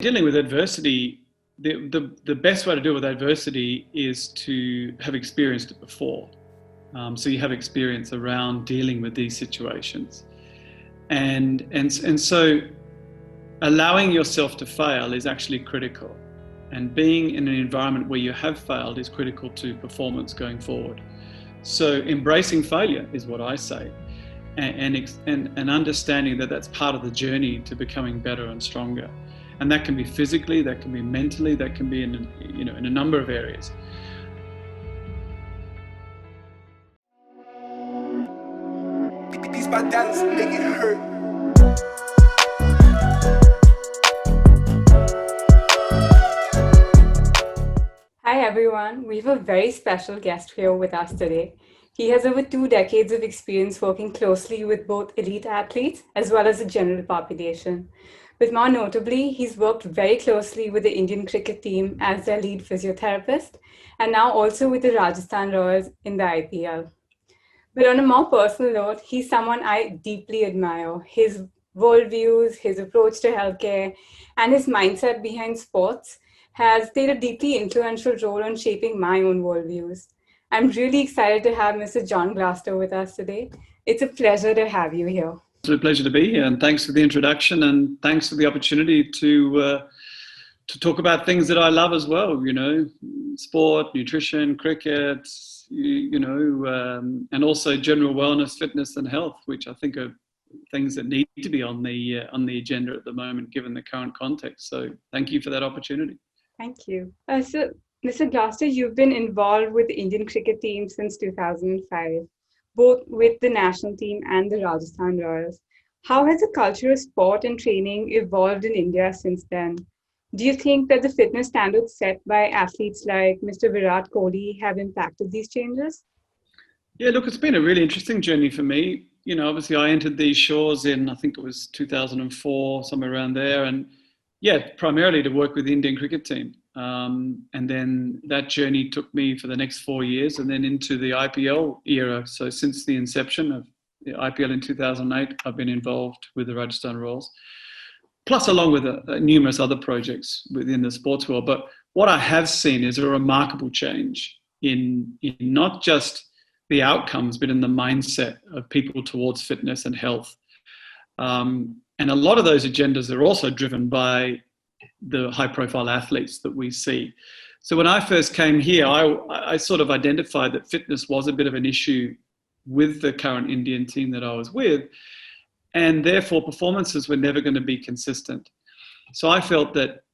Dealing with adversity, the best way to deal with adversity is to have experienced it before. So you have experience around dealing with these situations. And so allowing yourself to fail is actually critical. And being in an environment where you have failed is critical to performance going forward. So embracing failure is what I say, and understanding that that's part of the journey to becoming better and stronger. And that can be physically, that can be mentally, that can be in a number of areas. These bad dads make it hurt. Hi everyone, we have a very special guest here with us today. He has over 2 decades of experience working closely with both elite athletes as well as the general population. But more notably, he's worked very closely with the Indian cricket team as their lead physiotherapist, and now also with the Rajasthan Royals in the IPL. But on a more personal note, he's someone I deeply admire. His worldviews, his approach to healthcare, and his mindset behind sports has played a deeply influential role in shaping my own worldviews. I'm really excited to have Mr. John Gloster with us today. It's a pleasure to have you here. It's a pleasure to be here, and thanks for the introduction, and thanks for the opportunity to talk about things that I love as well. Sport, nutrition, cricket, and also general wellness, fitness, and health, which I think are things that need to be on the agenda at the moment, given the current context. So, thank you for that opportunity. Thank you. So, Mr. Gloster, you've been involved with the Indian cricket team since 2005, both with the national team and the Rajasthan Royals. How has the culture of sport and training evolved in India since then? Do you think that the fitness standards set by athletes like Mr. Virat, Kohli have impacted these changes? Yeah, look, it's been a really interesting journey for me. Obviously I entered these shores in, I think it was 2004, somewhere around there. And yeah, primarily to work with the Indian cricket team. And then that journey took me for the next 4 years and then into the IPL era. So since the inception of the IPL in 2008, I've been involved with the Rajasthan Royals, plus along with numerous other projects within the sports world. But what I have seen is a remarkable change in not just the outcomes, but in the mindset of people towards fitness and health. And a lot of those agendas are also driven by the high-profile athletes that we see. So when I first came here, I sort of identified that fitness was a bit of an issue with the current Indian team that I was with, and therefore performances were never going to be consistent. So I felt that,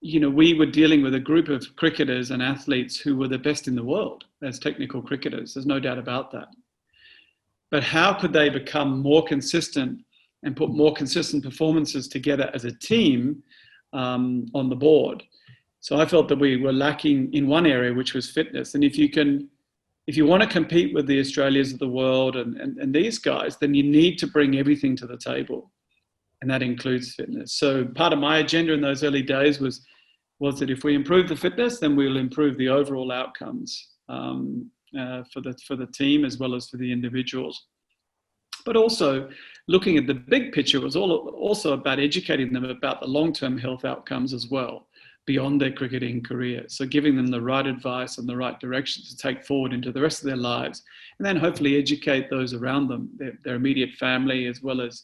we were dealing with a group of cricketers and athletes who were the best in the world as technical cricketers. There's no doubt about that. But how could they become more consistent and put more consistent performances together as a team on the board? So I felt that we were lacking in one area, which was fitness. And if you want to compete with the Australias of the world and these guys, then you need to bring everything to the table. And that includes fitness. So part of my agenda in those early days was that if we improve the fitness, then we'll improve the overall outcomes for the team as well as for the individuals. But also looking at the big picture was also about educating them about the long-term health outcomes as well, beyond their cricketing career. So giving them the right advice and the right direction to take forward into the rest of their lives, and then hopefully educate those around them, their immediate family, as well as,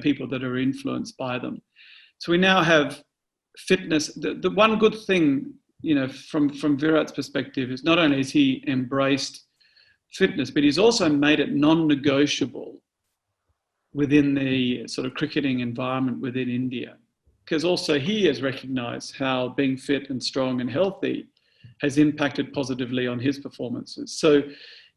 people that are influenced by them. So we now have fitness. The one good thing, from Virat's perspective is not only has he embraced fitness, but he's also made it non-negotiable within the sort of cricketing environment within India. Because also he has recognized how being fit and strong and healthy has impacted positively on his performances. So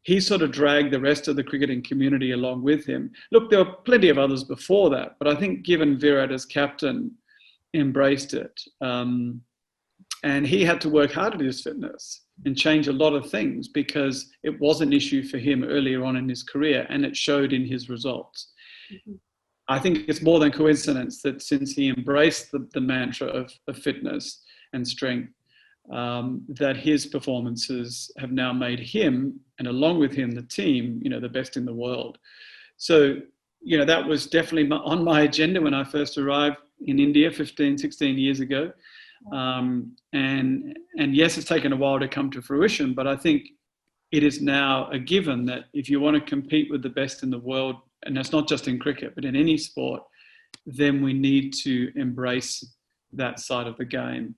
he sort of dragged the rest of the cricketing community along with him. Look, there were plenty of others before that, but I think given Virat as captain, embraced it. And he had to work hard at his fitness and change a lot of things because it was an issue for him earlier on in his career, and it showed in his results. Mm-hmm. I think it's more than coincidence that since he embraced the mantra of fitness and strength, that his performances have now made him, and along with him, the team, the best in the world. So, that was definitely on my agenda when I first arrived. in India 15, 16 years ago. And yes, it's taken a while to come to fruition, but I think it is now a given that if you want to compete with the best in the world, and that's not just in cricket, but in any sport, then we need to embrace that side of the game.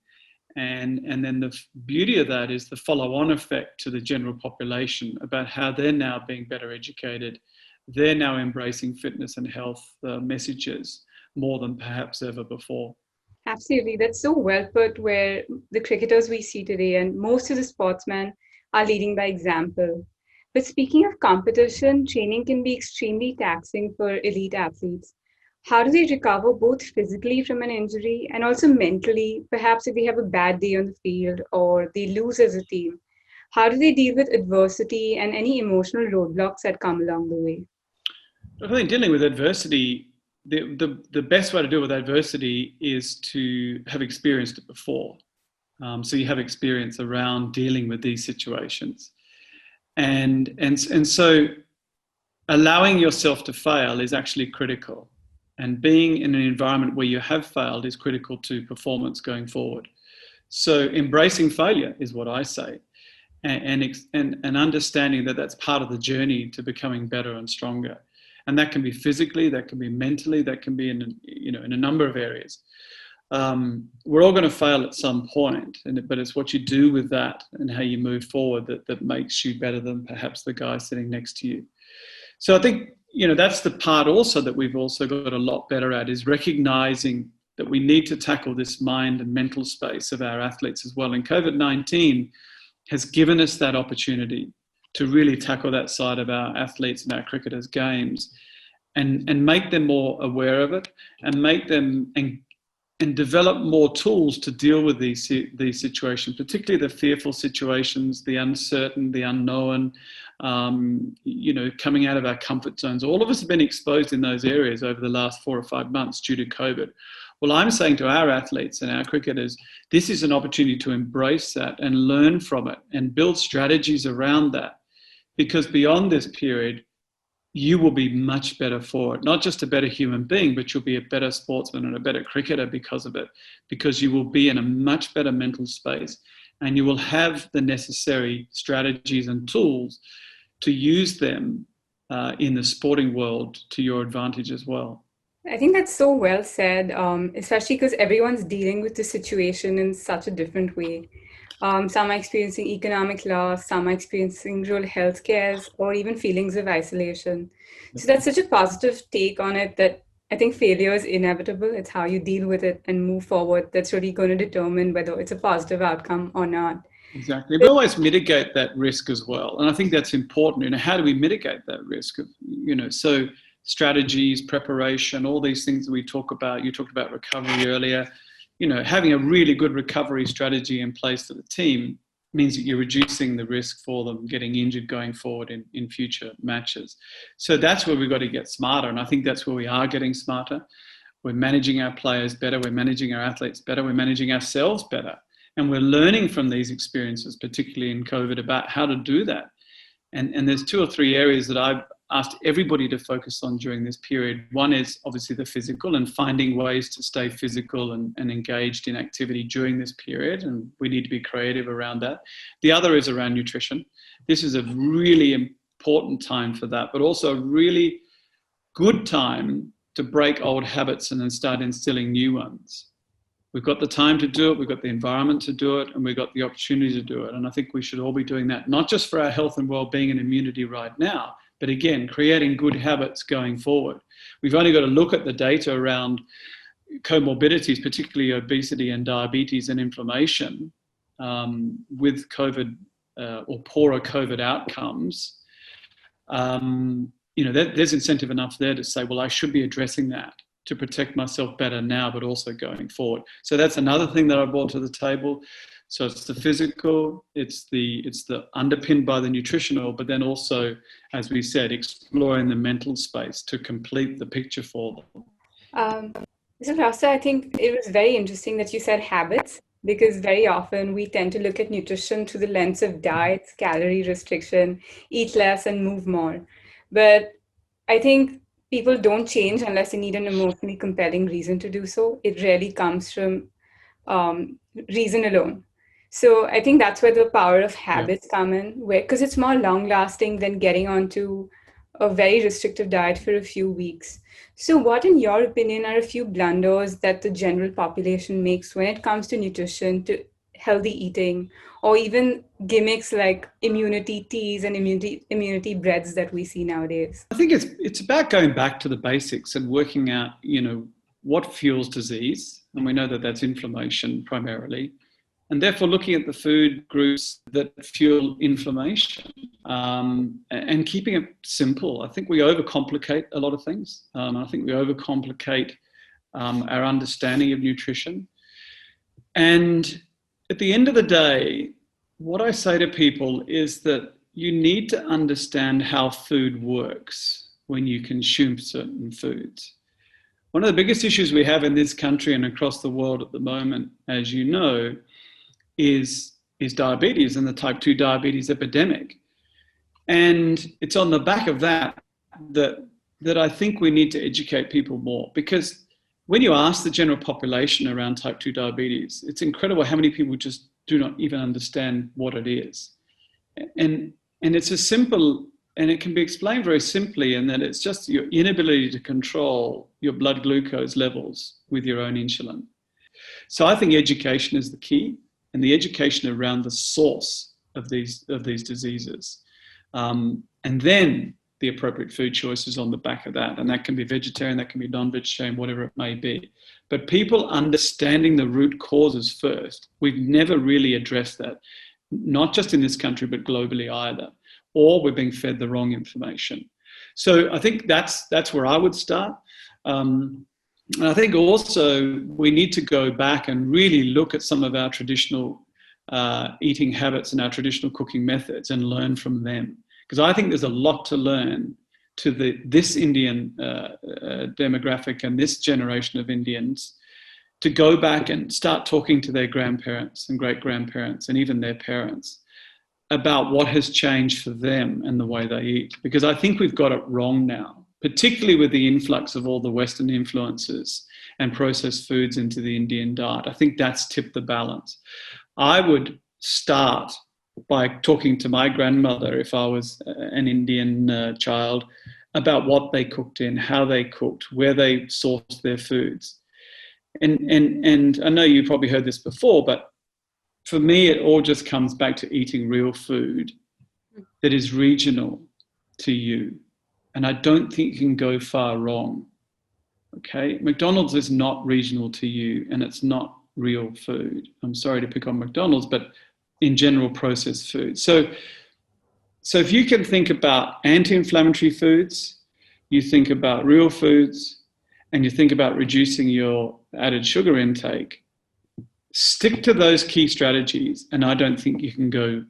And then the beauty of that is the follow-on effect to the general population about how they're now being better educated. They're now embracing fitness and health messages more than perhaps ever before. Absolutely. That's so well put, where the cricketers we see today and most of the sportsmen are leading by example. But speaking of competition, training can be extremely taxing for elite athletes. How do they recover both physically from an injury and also mentally, perhaps if they have a bad day on the field or they lose as a team? How do they deal with adversity and any emotional roadblocks that come along the way? I think dealing with adversity, the best way to deal with adversity is to have experienced it before. So you have experience around dealing with these situations. And so allowing yourself to fail is actually critical. And being in an environment where you have failed is critical to performance going forward. So embracing failure is what I say, and understanding that that's part of the journey to becoming better and stronger. And that can be physically, that can be mentally, that can be in a number of areas. We're all going to fail at some point, but it's what you do with that and how you move forward that makes you better than perhaps the guy sitting next to you. So I think, that's the part also that we've also got a lot better at, is recognizing that we need to tackle this mind and mental space of our athletes as well. And COVID-19 has given us that opportunity to really tackle that side of our athletes and our cricketers' games and make them more aware of it and make them and develop more tools to deal with these situations, particularly the fearful situations, the uncertain, the unknown, coming out of our comfort zones. All of us have been exposed in those areas over the last 4 or 5 months due to COVID. Well, I'm saying to our athletes and our cricketers, this is an opportunity to embrace that and learn from it and build strategies around that, because beyond this period, you will be much better for it. Not just a better human being, but you'll be a better sportsman and a better cricketer because of it, because you will be in a much better mental space and you will have the necessary strategies and tools to use them in the sporting world to your advantage as well. I think that's so well said, especially because everyone's dealing with the situation in such a different way. Some are experiencing economic loss, some are experiencing rural health cares, or even feelings of isolation. So that's such a positive take on it that I think failure is inevitable. It's how you deal with it and move forward that's really going to determine whether it's a positive outcome or not. Exactly. We always mitigate that risk as well. And I think that's important. How do we mitigate that risk? So strategies, preparation, all these things that we talk about. You talked about recovery earlier. Having a really good recovery strategy in place for the team means that you're reducing the risk for them getting injured going forward in future matches. So that's where we've got to get smarter. And I think that's where we are getting smarter. We're managing our players better. We're managing our athletes better. We're managing ourselves better. And we're learning from these experiences, particularly in COVID, about how to do that. And there's 2 or 3 areas that I've asked everybody to focus on during this period. One is obviously the physical and finding ways to stay physical and engaged in activity during this period. And we need to be creative around that. The other is around nutrition. This is a really important time for that, but also a really good time to break old habits and then start instilling new ones. We've got the time to do it, we've got the environment to do it, and we've got the opportunity to do it. And I think we should all be doing that, not just for our health and well-being and immunity right now, but again, creating good habits going forward. We've only got to look at the data around comorbidities, particularly obesity and diabetes and inflammation with COVID or poorer COVID outcomes. There's incentive enough there to say, well, I should be addressing that to protect myself better now, but also going forward. So that's another thing that I brought to the table. So it's the physical, it's the underpinned by the nutritional, but then also, as we said, exploring the mental space to complete the picture for them. So Rasta, I think it was very interesting that you said habits, because very often we tend to look at nutrition through the lens of diets, calorie restriction, eat less and move more. But I think people don't change unless they need an emotionally compelling reason to do so. It rarely comes from reason alone. So I think that's where the power of Yeah. habits come in, where because it's more long lasting than getting onto a very restrictive diet for a few weeks. So, what, in your opinion, are a few blunders that the general population makes when it comes to nutrition, to healthy eating, or even gimmicks like immunity teas and immunity breads that we see nowadays? I think it's about going back to the basics and working out, what fuels disease, and we know that that's inflammation primarily, and therefore looking at the food groups that fuel inflammation, and keeping it simple. I think we overcomplicate a lot of things. I think we overcomplicate our understanding of nutrition. And at the end of the day, what I say to people is that you need to understand how food works when you consume certain foods. One of the biggest issues we have in this country and across the world at the moment, as you know, is diabetes and the type 2 diabetes epidemic. And it's on the back of that I think we need to educate people more, because when you ask the general population around type 2 diabetes, it's incredible how many people just do not even understand what it is. And it's as simple, and it can be explained very simply, in that it's just your inability to control your blood glucose levels with your own insulin. So I think education is the key, and the education around the source of these diseases. And then the appropriate food choices on the back of that. And that can be vegetarian, that can be non-vegetarian, whatever it may be. But people understanding the root causes first, we've never really addressed that, not just in this country, but globally either. Or we're being fed the wrong information. So I think that's where I would start. And I think also we need to go back and really look at some of our traditional eating habits and our traditional cooking methods and learn from them. Because I think there's a lot to learn to this Indian demographic and this generation of Indians, to go back and start talking to their grandparents and great-grandparents and even their parents about what has changed for them and the way they eat. Because I think we've got it wrong now, particularly with the influx of all the Western influences and processed foods into the Indian diet. I think that's tipped the balance. I would start by talking to my grandmother, if I was an Indian child, about what they cooked in, how they cooked, where they sourced their foods. And I know you probably heard this before, but for me, it all just comes back to eating real food that is regional to you. And I don't think you can go far wrong. Okay? McDonald's is not regional to you, and it's not real food. I'm sorry to pick on McDonald's, but in general, processed food. So if you can think about anti-inflammatory foods, you think about real foods, and you think about reducing your added sugar intake, stick to those key strategies, and I don't think you can go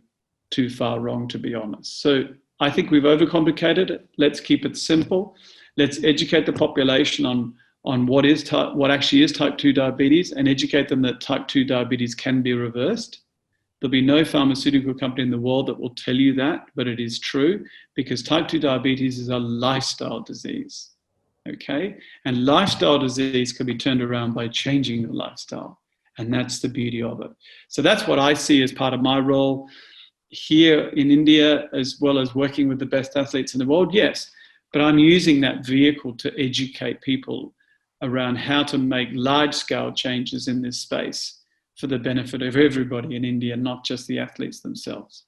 too far wrong, to be honest. So I think we've overcomplicated it. Let's keep it simple. Let's educate the population on what actually is type 2 diabetes, and educate them that type 2 diabetes can be reversed. There'll be no pharmaceutical company in the world that will tell you that, but it is true, because type 2 diabetes is a lifestyle disease, okay? And lifestyle disease can be turned around by changing your lifestyle, and that's the beauty of it. So that's what I see as part of my role here in India, as well as working with the best athletes in the world, yes, but I'm using that vehicle to educate people around how to make large-scale changes in this space for the benefit of everybody in India, not just the athletes themselves.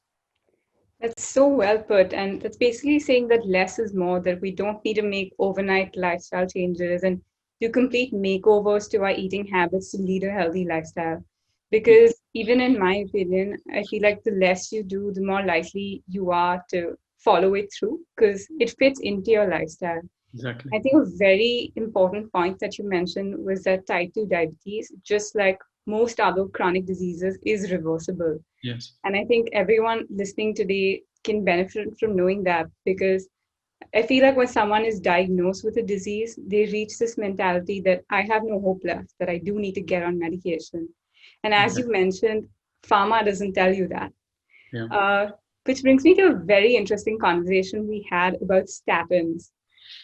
That's so well put. And that's basically saying that less is more, that we don't need to make overnight lifestyle changes and do complete makeovers to our eating habits to lead a healthy lifestyle. Because even in my opinion, I feel like the less you do, the more likely you are to follow it through, because it fits into your lifestyle. Exactly. I think a very important point that you mentioned was that type 2 diabetes, just like most other chronic diseases, is reversible. Yes. And I think everyone listening today can benefit from knowing that, because I feel like when someone is diagnosed with a disease, they reach this mentality that I have no hope left, that I do need to get on medication. And as you mentioned, pharma doesn't tell you that. Yeah. Which brings me to a very interesting conversation we had about statins.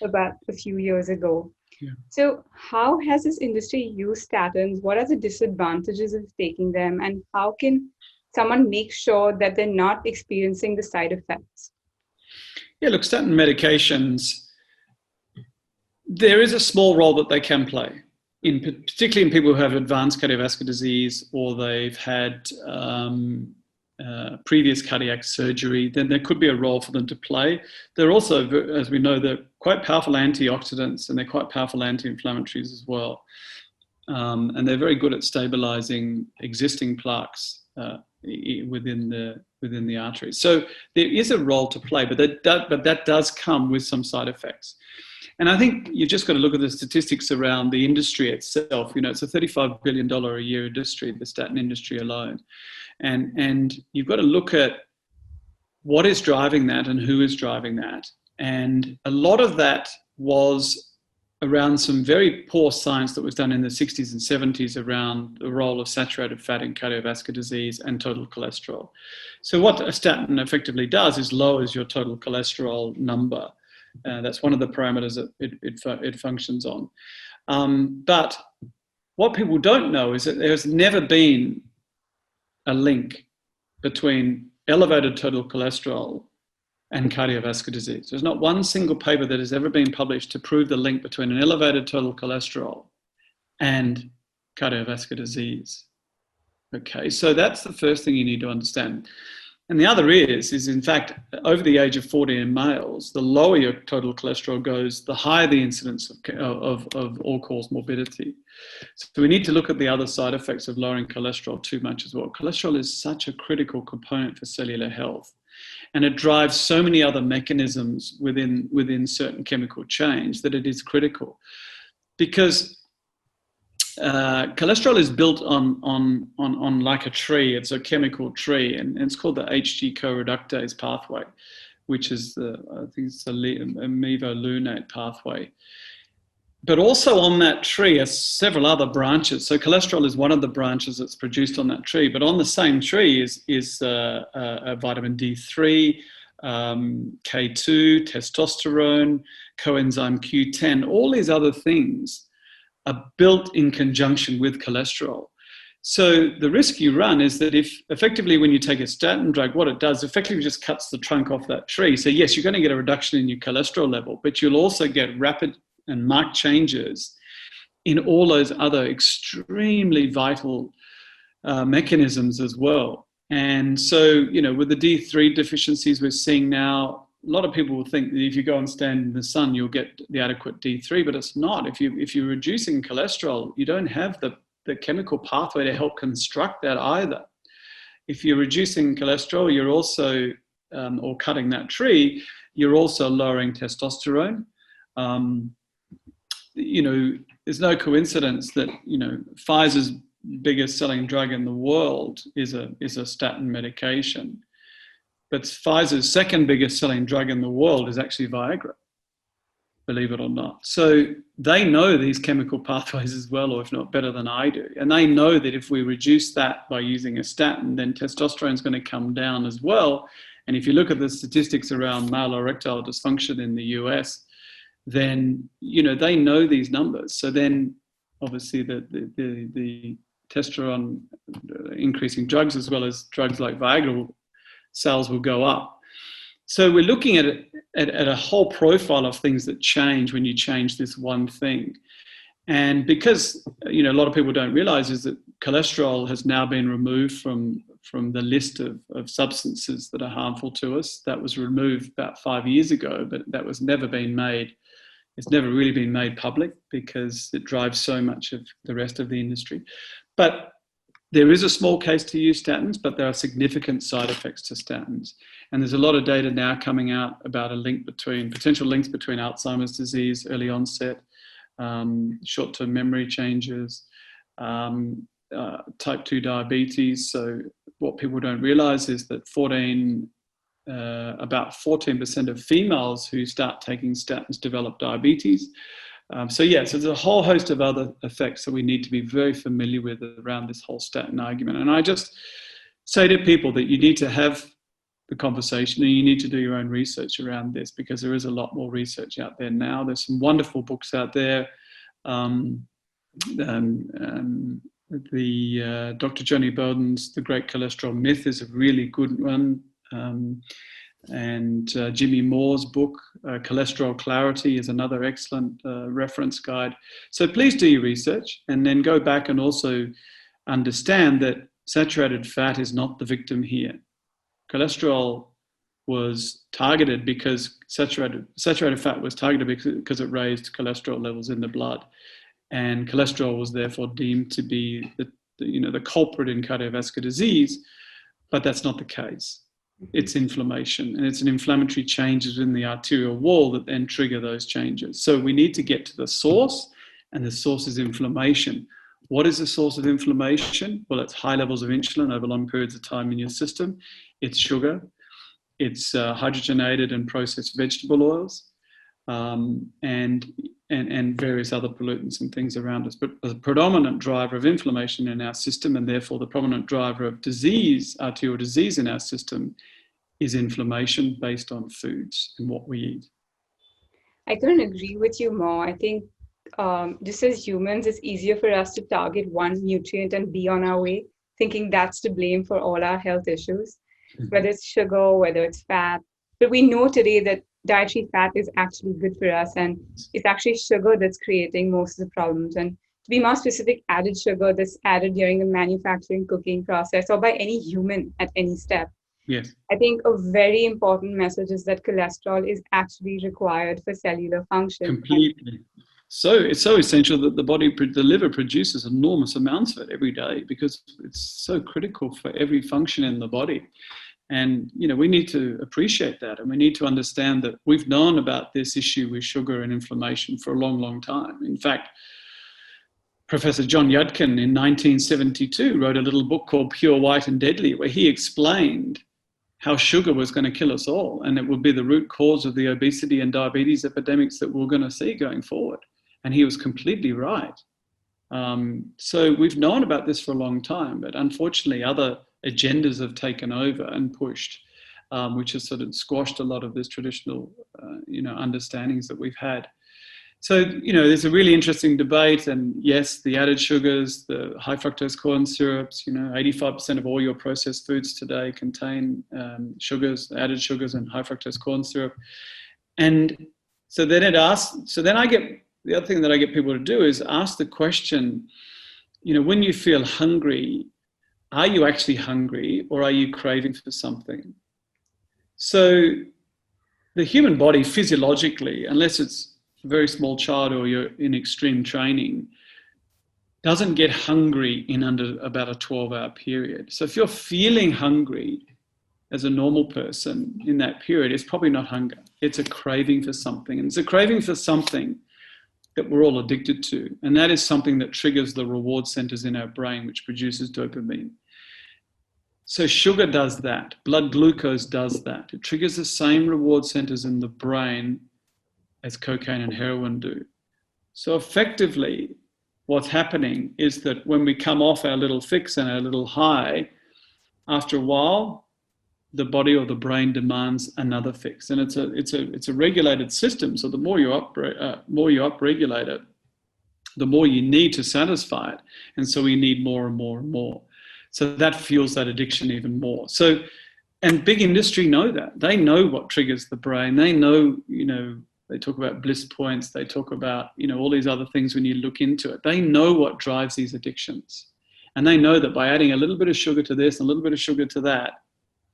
about a few years ago. Yeah. So how has this industry used statins? What are the disadvantages of taking them? And how can someone make sure that they're not experiencing the side effects? Yeah, look, statin medications, there is a small role that they can play, particularly in people who have advanced cardiovascular disease or they've had previous cardiac surgery. Then there could be a role for them to play. They're also, as we know, they're quite powerful antioxidants and they're quite powerful anti-inflammatories as well. And they're very good at stabilizing existing plaques within the arteries. So there is a role to play, but that does come with some side effects. And I think you've just got to look at the statistics around the industry itself. You know, it's a $35 billion a year industry, the statin industry alone. And you've got to look at what is driving that and who is driving that. And a lot of that was around some very poor science that was done in the 60s and 70s around the role of saturated fat in cardiovascular disease and total cholesterol. So what a statin effectively does is lowers your total cholesterol number. That's one of the parameters that it functions on. But what people don't know is that there's never been a link between elevated total cholesterol and cardiovascular disease. There's not one single paper that has ever been published to prove the link between an elevated total cholesterol and cardiovascular disease. Okay, so that's the first thing you need to understand. And the other is in fact, over the age of 40 in males, the lower your total cholesterol goes, the higher the incidence of all-cause morbidity. So we need to look at the other side effects of lowering cholesterol too much as well. Cholesterol is such a critical component for cellular health, and it drives so many other mechanisms within certain chemical chains that it is critical. Because cholesterol is built on like a tree. It's a chemical tree, and it's called the Hg co-reductase pathway, which is I think it's the amevolunate pathway. But also on that tree are several other branches. So cholesterol is one of the branches that's produced on that tree. But on the same tree is vitamin D3, K2, testosterone, coenzyme Q10. All these other things are built in conjunction with cholesterol. So the risk you run is that if effectively when you take a statin drug, what it does effectively just cuts the trunk off that tree. So yes, you're going to get a reduction in your cholesterol level, but you'll also get rapid and marked changes in all those other extremely vital mechanisms as well. And so, you know, with the D3 deficiencies we're seeing now, a lot of people will think that if you go and stand in the sun, you'll get the adequate D3, but it's not. If you're reducing cholesterol, you don't have the chemical pathway to help construct that either. If you're reducing cholesterol, you're also, or cutting that tree, you're also lowering testosterone. You know, there's no coincidence that, you know, Pfizer's biggest selling drug in the world is a statin medication. But Pfizer's second biggest selling drug in the world is actually Viagra, believe it or not. So they know these chemical pathways as well, or if not better than I do. And they know that if we reduce that by using a statin, then testosterone is going to come down as well. And if you look at the statistics around male erectile dysfunction in the US, then, you know, they know these numbers. So then obviously the testosterone increasing drugs as well as drugs like Viagra sales will go up. So we're looking at a whole profile of things that change when you change this one thing. And because, you know, a lot of people don't realize is that cholesterol has now been removed from the list of substances that are harmful to us. That was removed about 5 years ago, but that was never been made. It's never really been made public because it drives so much of the rest of the industry. But there is a small case to use statins, but there are significant side effects to statins. And there's a lot of data now coming out about potential links between Alzheimer's disease, early onset, short-term memory changes, type 2 diabetes. So what people don't realize is that about 14% of females who start taking statins develop diabetes. So there's a whole host of other effects that we need to be very familiar with around this whole statin argument. And I just say to people that you need to have the conversation, and you need to do your own research around this, because there is a lot more research out there now. There's some wonderful books out there. Dr. Johnny Bowden's The Great Cholesterol Myth is a really good one. And Jimmy Moore's book, Cholesterol Clarity, is another excellent reference guide. So please do your research, and then go back and also understand that saturated fat is not the victim here. Cholesterol was targeted because saturated fat was targeted because it raised cholesterol levels in the blood, and cholesterol was therefore deemed to be the culprit in cardiovascular disease, but that's not the case. It's inflammation, and it's an inflammatory changes in the arterial wall that then trigger those changes. So we need to get to the source, and the source is inflammation. What is the source of inflammation? Well, it's high levels of insulin over long periods of time in your system. It's sugar. It's hydrogenated and processed vegetable oils, and various other pollutants and things around us. But the predominant driver of inflammation in our system, and therefore the prominent driver of disease, arterial disease in our system, is inflammation based on foods and what we eat. I couldn't agree with you more. I think just as humans, it's easier for us to target one nutrient and be on our way, thinking that's to blame for all our health issues, whether it's sugar, whether it's fat. But we know today that dietary fat is actually good for us, and it's actually sugar that's creating most of the problems. And to be more specific, added sugar that's added during the manufacturing, cooking process, or by any human at any step. Yes. I think a very important message is that cholesterol is actually required for cellular function. Completely. So it's so essential that the liver produces enormous amounts of it every day, because it's so critical for every function in the body. And, we need to appreciate that, and we need to understand that we've known about this issue with sugar and inflammation for a long, long time. In fact, Professor John Yudkin in 1972 wrote a little book called Pure, White and Deadly, where he explained how sugar was going to kill us all, and it would be the root cause of the obesity and diabetes epidemics that we're going to see going forward. And he was completely right. So we've known about this for a long time, but unfortunately other agendas have taken over and pushed, which has sort of squashed a lot of this traditional, understandings that we've had. So, there's a really interesting debate, and yes, the added sugars, the high fructose corn syrups, 85% of all your processed foods today contain sugars, added sugars and high fructose corn syrup. And so then the other thing that I get people to do is ask the question, when you feel hungry, are you actually hungry, or are you craving for something? So the human body physiologically, unless it's a very small child or you're in extreme training, doesn't get hungry in under about a 12-hour period. So if you're feeling hungry as a normal person in that period, it's probably not hunger. It's a craving for something. And it's a craving for something that we're all addicted to. And that is something that triggers the reward centers in our brain, which produces dopamine. So sugar does that. Blood glucose does that. It triggers the same reward centers in the brain as cocaine and heroin do. So effectively, what's happening is that when we come off our little fix and our little high, after a while, the body or the brain demands another fix, and it's a regulated system. So the more you upregulate it, the more you need to satisfy it, and so we need more and more and more. So that fuels that addiction even more. So, and big industry know that. They know what triggers the brain. They know, they talk about bliss points. They talk about, all these other things when you look into it. They know what drives these addictions, and they know that by adding a little bit of sugar to this and a little bit of sugar to that,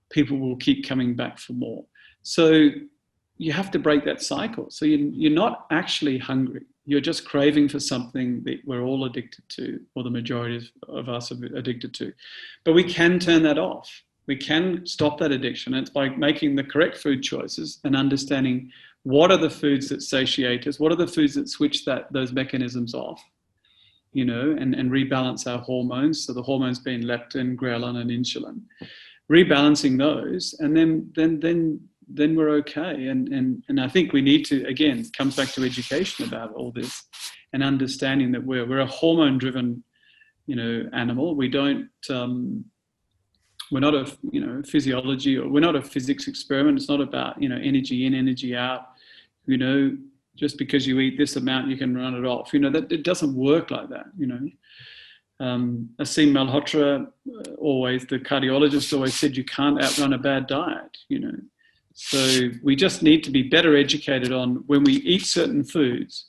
people will keep coming back for more. So you have to break that cycle. So you're not actually hungry. You're just craving for something that we're all addicted to, or the majority of us are addicted to. But we can turn that off. We can stop that addiction. And it's by making the correct food choices and understanding what are the foods that satiate us, what are the foods that switch those mechanisms off, and rebalance our hormones. So the hormones being leptin, ghrelin, and insulin. Rebalancing those, and then we're okay. And I think we need to, again, it comes back to education about all this, and understanding that we're a hormone-driven, animal. We don't We're not a physiology, or we're not a physics experiment. It's not about energy in, energy out. Just because you eat this amount, you can run it off. That it doesn't work like that. Asim Malhotra, always the cardiologist, always said you can't outrun a bad diet. So we just need to be better educated on when we eat certain foods,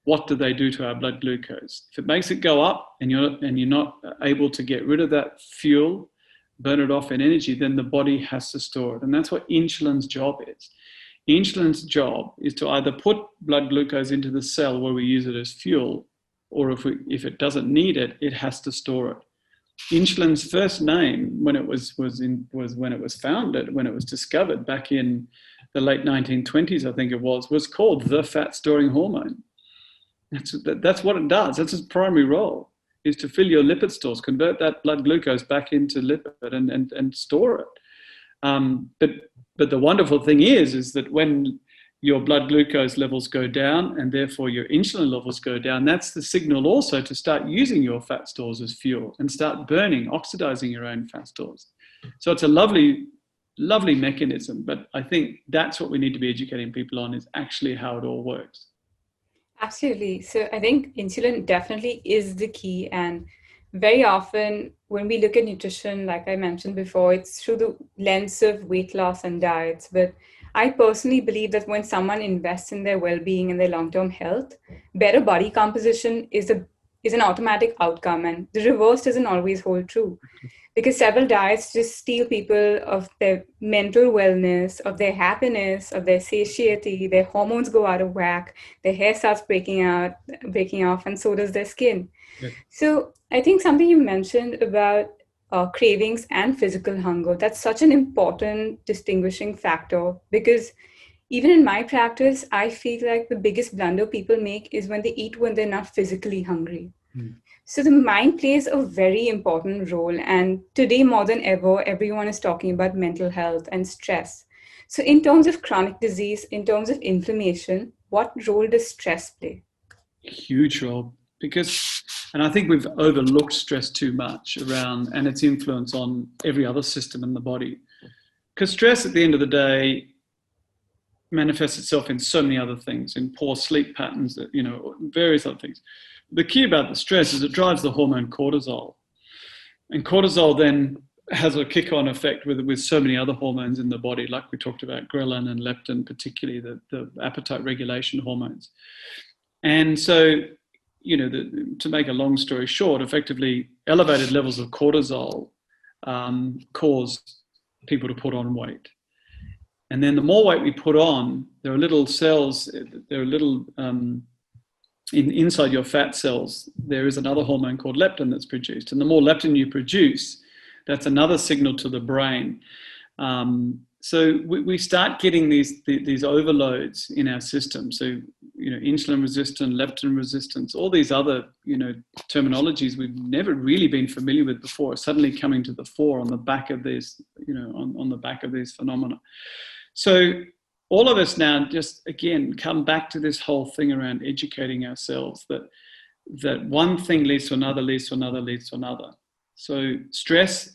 what do they do to our blood glucose? If it makes it go up and you're not able to get rid of that fuel, burn it off in energy, then the body has to store it. And that's what insulin's job is. Insulin's job is to either put blood glucose into the cell where we use it as fuel, or if it doesn't need it, it has to store it. Insulin's first name, when it was founded, when it was discovered back in the late 1920s, I think it was called the fat storing hormone. That's what it does. That's its primary role, is to fill your lipid stores, convert that blood glucose back into lipid and store it. But the wonderful thing is that when your blood glucose levels go down and therefore your insulin levels go down, that's the signal also to start using your fat stores as fuel and start oxidizing your own fat stores. So it's a lovely, lovely mechanism, but I think that's what we need to be educating people on, is actually how it all works. Absolutely. So I think insulin definitely is the key. And very often when we look at nutrition, like I mentioned before, it's through the lens of weight loss and diets. But I personally believe that when someone invests in their well-being and their long-term health, better body composition is an automatic outcome. And the reverse doesn't always hold true, because several diets just steal people of their mental wellness, of their happiness, of their satiety. Their hormones go out of whack, their hair starts breaking off, and so does their skin. Yeah. So I think something you mentioned about cravings and physical hunger, that's such an important distinguishing factor, because even in my practice, I feel like the biggest blunder people make is when they eat when they're not physically hungry. So the mind plays a very important role. And today more than ever, everyone is talking about mental health and stress. So in terms of chronic disease, in terms of inflammation, what role does stress play? Huge role, and I think we've overlooked stress too much and its influence on every other system in the body. Because stress at the end of the day manifests itself in so many other things, in poor sleep patterns, various other things. The key about the stress is it drives the hormone cortisol. And cortisol then has a kick-on effect with so many other hormones in the body, like we talked about, ghrelin and leptin, particularly the appetite regulation hormones. And so, to make a long story short, effectively elevated levels of cortisol cause people to put on weight. And then the more weight we put on, there are little cells, inside your fat cells, there is another hormone called leptin that's produced. And the more leptin you produce, that's another signal to the brain. So we start getting these overloads in our system. So, insulin resistant, leptin resistance, all these other, terminologies we've never really been familiar with before are suddenly coming to the fore on the back of these, on the back of these phenomena. So all of us now just, again, come back to this whole thing around educating ourselves that one thing leads to another, leads to another, leads to another. So stress,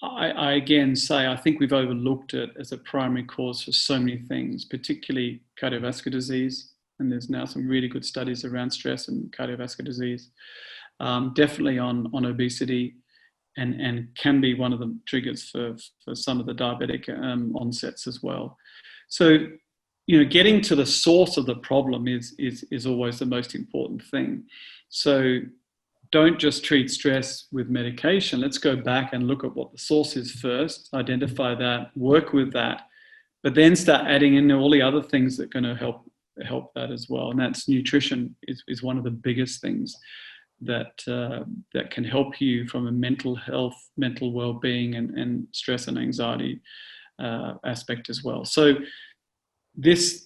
I again say, I think we've overlooked it as a primary cause for so many things, particularly cardiovascular disease. And there's now some really good studies around stress and cardiovascular disease, definitely on obesity, and can be one of the triggers for some of the diabetic onsets as well. So, getting to the source of the problem is always the most important thing. So don't just treat stress with medication. Let's go back and look at what the source is first, identify that, work with that, but then start adding in all the other things that are going to help that as well. And that's nutrition is one of the biggest things that can help you from a mental health, mental well-being, and stress and anxiety aspect as well. So this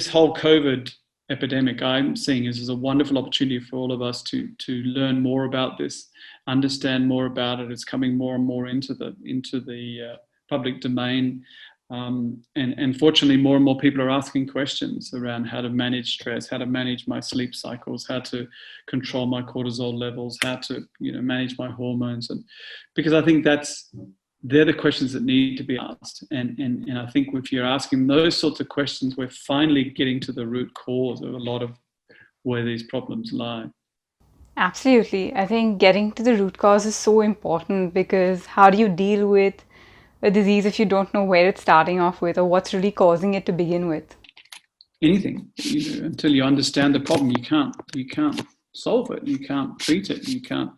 whole COVID epidemic I'm seeing is a wonderful opportunity for all of us to learn more about this, understand more about it. It's coming more and more into the public domain. And fortunately, more and more people are asking questions around how to manage stress, how to manage my sleep cycles, how to control my cortisol levels, how to manage my hormones, and because I think that's they're the questions that need to be asked. And I think if you're asking those sorts of questions, we're finally getting to the root cause of a lot of where these problems lie. Absolutely. I think getting to the root cause is so important, because how do you deal with a disease if you don't know where it's starting off with or what's really causing it to begin with? Anything, until you understand the problem, you can't solve it. You can't treat it. You can't,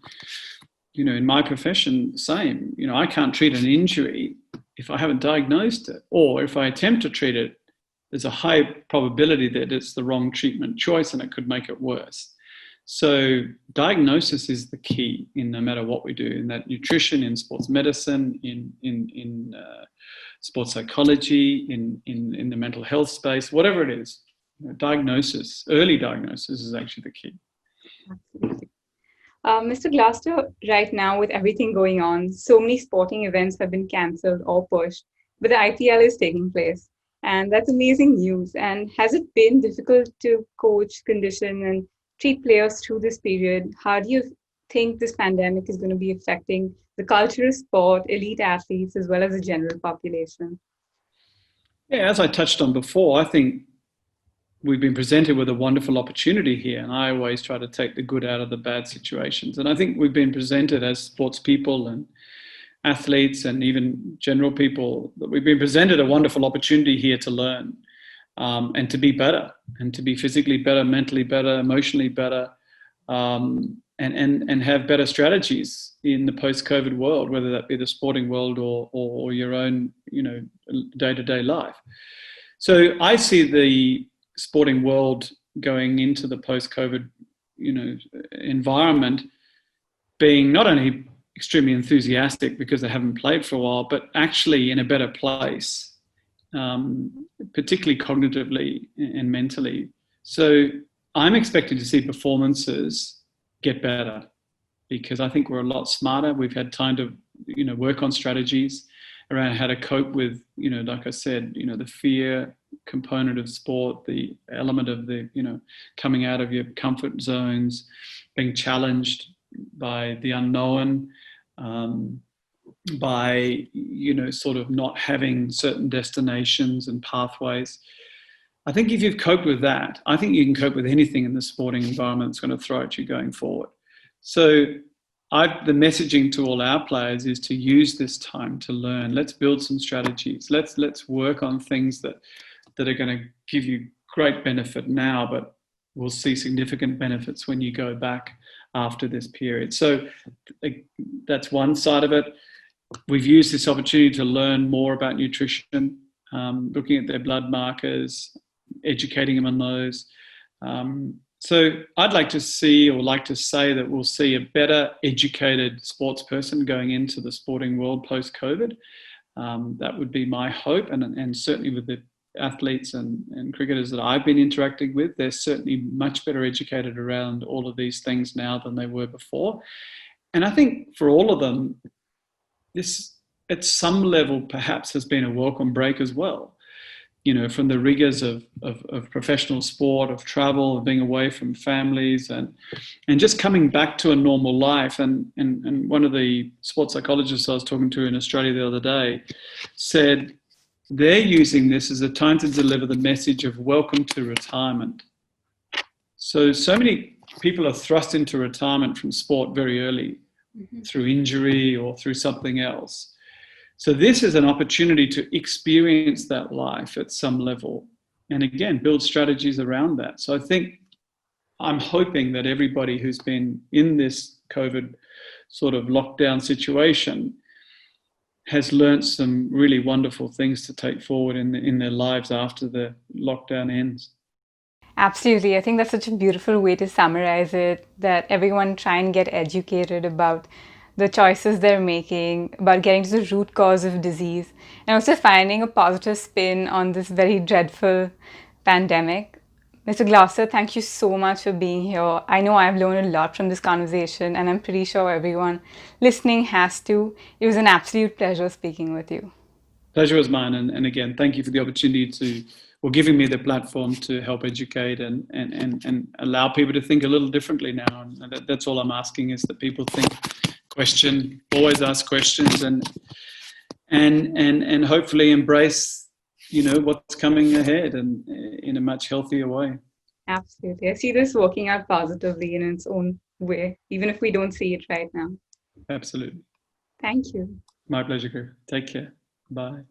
in my profession, same. I can't treat an injury if I haven't diagnosed it, or if I attempt to treat it, there's a high probability that it's the wrong treatment choice and it could make it worse. So diagnosis is the key in no matter what we do, in that nutrition, in sports medicine, in sports psychology, in the mental health space, whatever it is. Diagnosis, early diagnosis is actually the key. Absolutely. Mr. Gloster, right now with everything going on, so many sporting events have been cancelled or pushed, but the IPL is taking place. And that's amazing news. And has it been difficult to coach, condition, and treat players through this period? How do you think this pandemic is going to be affecting the culture of sport, elite athletes, as well as the general population? Yeah, as I touched on before, I think we've been presented with a wonderful opportunity here, and I always try to take the good out of the bad situations. And I think we've been presented as sports people and athletes and even general people, that we've been presented a wonderful opportunity here to learn. And to be better, and to be physically better, mentally better, emotionally better, and have better strategies in the post-COVID world, whether that be the sporting world or your own, day-to-day life. So I see the sporting world going into the post-COVID, environment being not only extremely enthusiastic because they haven't played for a while, but actually in a better place. Particularly cognitively and mentally. So I'm expecting to see performances get better, because I think we're a lot smarter. We've had time to, work on strategies around how to cope with, like I said, the fear component of sport, the element of the, coming out of your comfort zones, being challenged by the unknown, by sort of not having certain destinations and pathways. I think if you've coped with that, I think you can cope with anything in the sporting environment that's going to throw at you going forward. So the messaging to all our players is to use this time to learn. Let's build some strategies. Let's work on things that are going to give you great benefit now, but we'll see significant benefits when you go back after this period. So that's one side of it. We've used this opportunity to learn more about nutrition, looking at their blood markers, educating them on those. So I'd like to say that we'll see a better educated sports person going into the sporting world post-COVID. That would be my hope, and certainly with the athletes and cricketers that I've been interacting with, they're certainly much better educated around all of these things now than they were before. And I think for all of them, this at some level perhaps has been a welcome break as well, from the rigors of professional sport, of travel, of being away from families, and just coming back to a normal life. And one of the sports psychologists I was talking to in Australia the other day said they're using this as a time to deliver the message of welcome to retirement. So many people are thrust into retirement from sport very early, through injury or through something else. So this is an opportunity to experience that life at some level, and again, build strategies around that. So I think I'm hoping that everybody who's been in this COVID sort of lockdown situation has learned some really wonderful things to take forward in their lives after the lockdown ends. Absolutely. I think that's such a beautiful way to summarize it, that everyone try and get educated about the choices they're making, about getting to the root cause of disease, and also finding a positive spin on this very dreadful pandemic. Mr. Gloster, thank you so much for being here. I know I've learned a lot from this conversation, and I'm pretty sure everyone listening has too. It was an absolute pleasure speaking with you. Pleasure was mine. And again, thank you for the opportunity giving me the platform to help educate and allow people to think a little differently now. And that's all I'm asking, is that people think, question, always ask questions, and and hopefully embrace, what's coming ahead and in a much healthier way. Absolutely. I see this working out positively in its own way, even if we don't see it right now. Absolutely. Thank you. My pleasure, Kira. Take care. Bye.